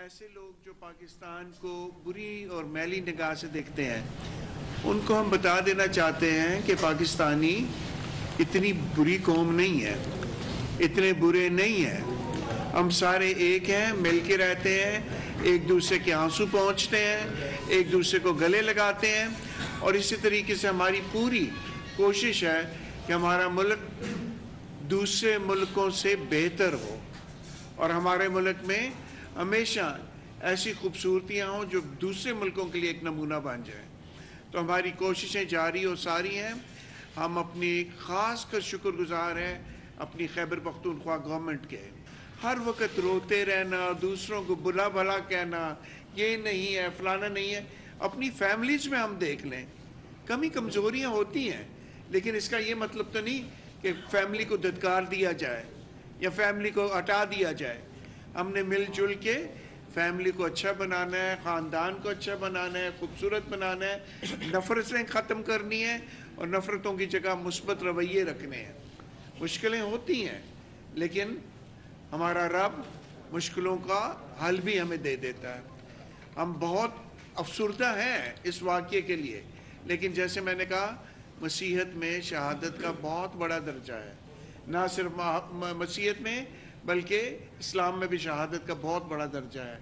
ایسے لوگ جو پاکستان کو بری اور میلی نگاہ سے دیکھتے ہیں ان کو ہم بتا دینا چاہتے ہیں کہ پاکستانی اتنی بری قوم نہیں ہے، اتنے برے نہیں ہیں۔ ہم سارے ایک ہیں، مل کے رہتے ہیں، ایک دوسرے کے آنسو پہنچتے ہیں، ایک دوسرے کو گلے لگاتے ہیں، اور اسی طریقے سے ہماری پوری کوشش ہے کہ ہمارا ملک دوسرے ملکوں سے بہتر ہو اور ہمارے ملک میں ہمیشہ ایسی خوبصورتیاں ہوں جو دوسرے ملکوں کے لیے ایک نمونہ بن جائیں۔ تو ہماری کوششیں جاری و ساری ہیں۔ ہم اپنی خاص کر شکر گزار ہیں اپنی خیبر پختونخوا گورنمنٹ کے۔ ہر وقت روتے رہنا، دوسروں کو بلا بھلا کہنا، یہ نہیں ہے فلانا نہیں ہے، اپنی فیملیز میں ہم دیکھ لیں، کمی کمزوریاں ہوتی ہیں، لیکن اس کا یہ مطلب تو نہیں کہ فیملی کو دھتکار دیا جائے یا فیملی کو ہٹا دیا جائے۔ ہم نے مل جل کے فیملی کو اچھا بنانا ہے، خاندان کو اچھا بنانا ہے، خوبصورت بنانا ہے، نفرتیں ختم کرنی ہے اور نفرتوں کی جگہ مثبت رویے رکھنے ہیں۔ مشکلیں ہوتی ہیں لیکن ہمارا رب مشکلوں کا حل بھی ہمیں دے دیتا ہے۔ ہم بہت افسردہ ہیں اس واقعے کے لیے، لیکن جیسے میں نے کہا مسیحیت میں شہادت کا بہت بڑا درجہ ہے، نہ صرف مسیحیت میں بلکہ اسلام میں بھی شہادت کا بہت بڑا درجہ ہے۔